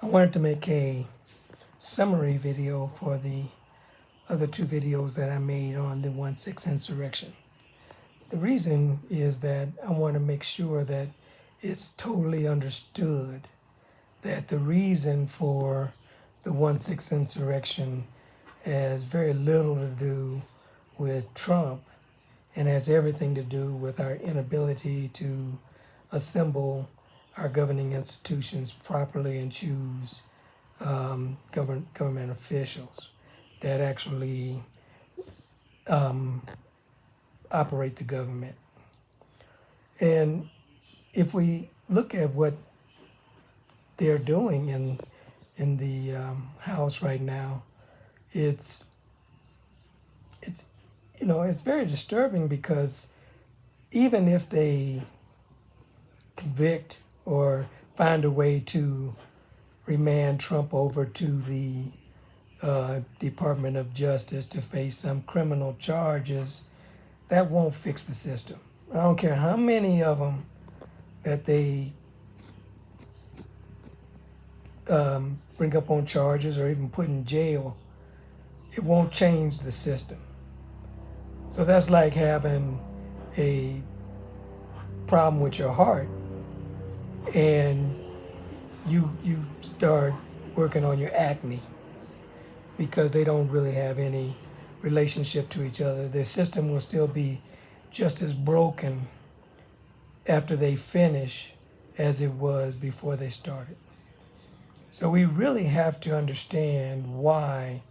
I wanted to make a summary video for the other two videos that I made on the 1/6 insurrection. The reason is that I want to make sure that it's totally understood that the reason for the 1/6 insurrection has very little to do with Trump and has everything to do with our inability to assemble our governing institutions properly and choose government officials that actually operate the government. And if we look at what they're doing in the House right now, it's it's very disturbing because even if they convict or find a way to remand Trump over to the Department of Justice to face some criminal charges, that won't fix the system. I don't care how many of them that they bring up on charges or even put in jail, it won't change the system. So that's like having a problem with your heart and you start working on your acne because they don't really have any relationship to each other. The system will still be just as broken after they finish as it was before they started. So we really have to understand why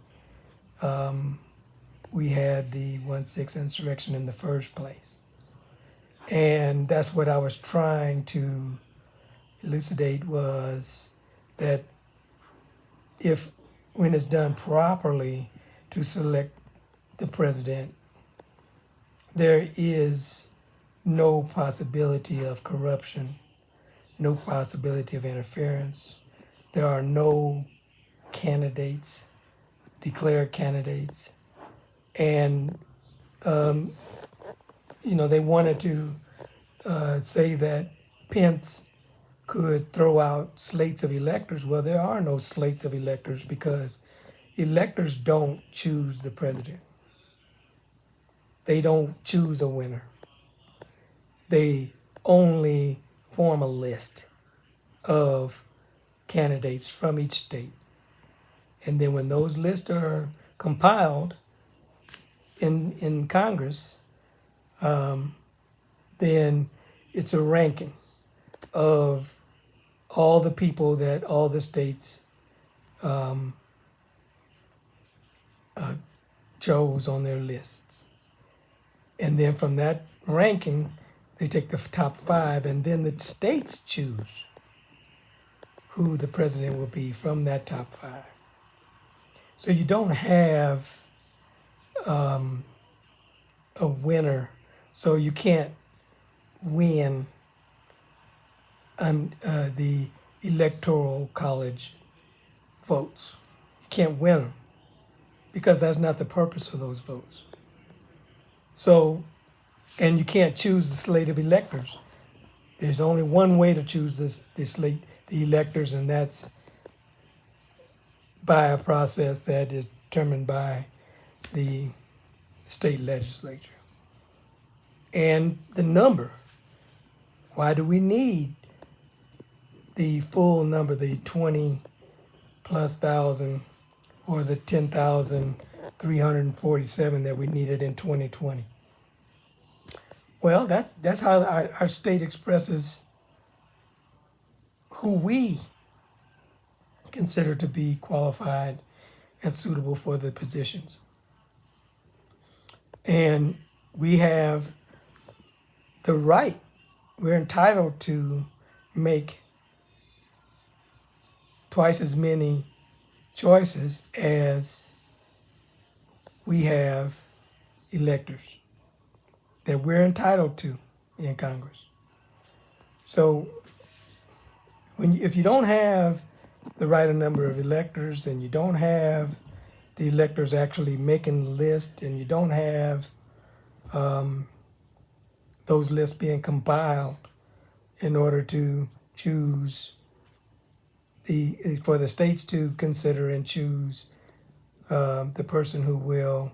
we had the 1/6 insurrection in the first place. And that's what I was trying to elucidate, was that if, when it's done properly to select the president, there is no possibility of corruption, no possibility of interference. There are no candidates, declared candidates. And, they wanted to say that Pence could throw out slates of electors. Well, there are no slates of electors because electors don't choose the president. They don't choose a winner. They only form a list of candidates from each state. And then when those lists are compiled in Congress, then it's a ranking of all the people that all the states chose on their lists. And then from that ranking, they take the top 5, and then the states choose who the president will be from that top 5. So you don't have a winner, so you can't win the electoral college votes. You can't win them because that's not the purpose of those votes. So, and you can't choose the slate of electors. There's only one way to choose the slate, the electors, and that's by a process that is determined by the state legislature. And the number. Why do we need the full number, the 20 plus thousand or the 10,347 that we needed in 2020? Well, that's how our state expresses who we consider to be qualified and suitable for the positions. And we have the right, we're entitled to make twice as many choices as we have electors that we're entitled to in Congress. So if you don't have the right number of electors, and you don't have the electors actually making the list, and you don't have those lists being compiled in order to choose for the states to consider and choose the person who will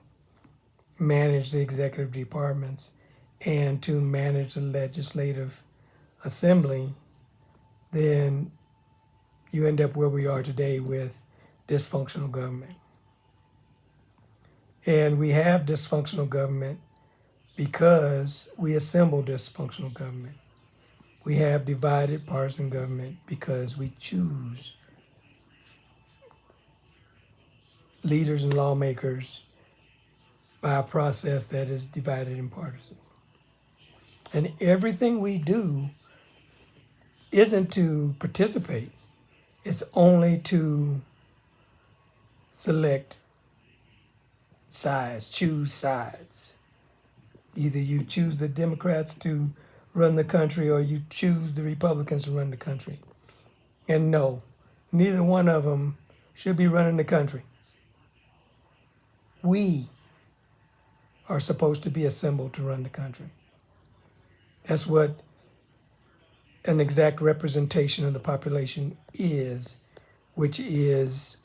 manage the executive departments and to manage the legislative assembly, then you end up where we are today with dysfunctional government. And we have dysfunctional government because we assemble dysfunctional government. We have divided partisan government because we choose leaders and lawmakers by a process that is divided and partisan. And everything we do isn't to participate, it's only to select sides, choose sides. Either you choose the Democrats to run the country or you choose the Republicans to run the country. And no, neither one of them should be running the country. We are supposed to be assembled to run the country. That's what an exact representation of the population is, which is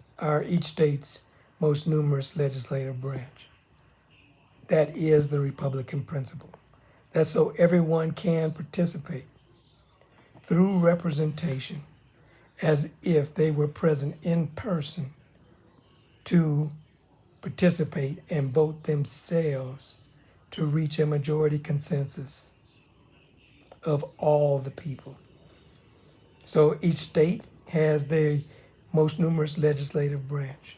each state's most numerous legislative branch. That is the Republican principle. That's so everyone can participate through representation as if they were present in person to participate and vote themselves to reach a majority consensus of all the people. So each state has their most numerous legislative branch,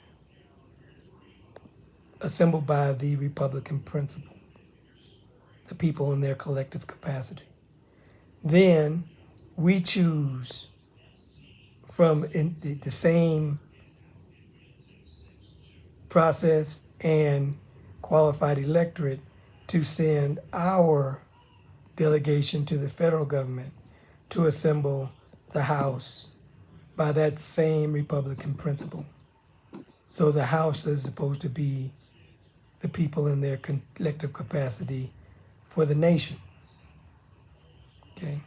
assembled by the Republican principle, the people in their collective capacity. Then we choose from the same process and qualified electorate to send our delegation to the federal government to assemble the House by that same Republican principle. So the House is supposed to be the people in their collective capacity for the nation. Okay?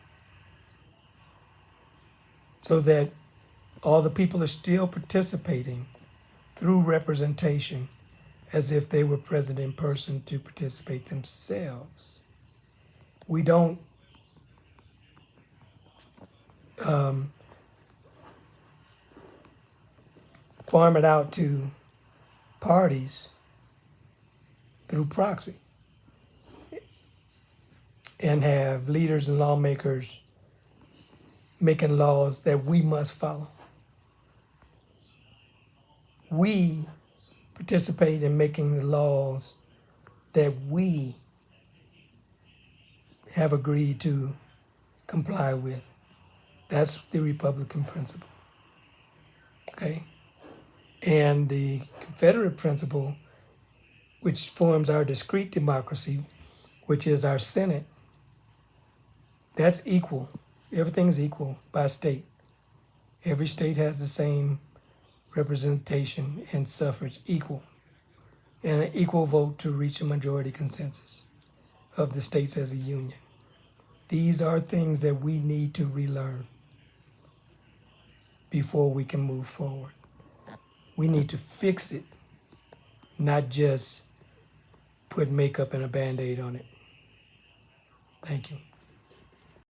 So that all the people are still participating through representation as if they were present in person to participate themselves. We don't farm it out to parties through proxy and have leaders and lawmakers making laws that we must follow. We participate in making the laws that we have agreed to comply with. That's the Republican principle. Okay? And the Confederate principle, which forms our discrete democracy, which is our Senate, that's equal. Everything's equal by state. Every state has the same representation and suffrage equal, and an equal vote to reach a majority consensus of the states as a union. These are things that we need to relearn before we can move forward. We need to fix it, not just put makeup and a Band-Aid on it. Thank you.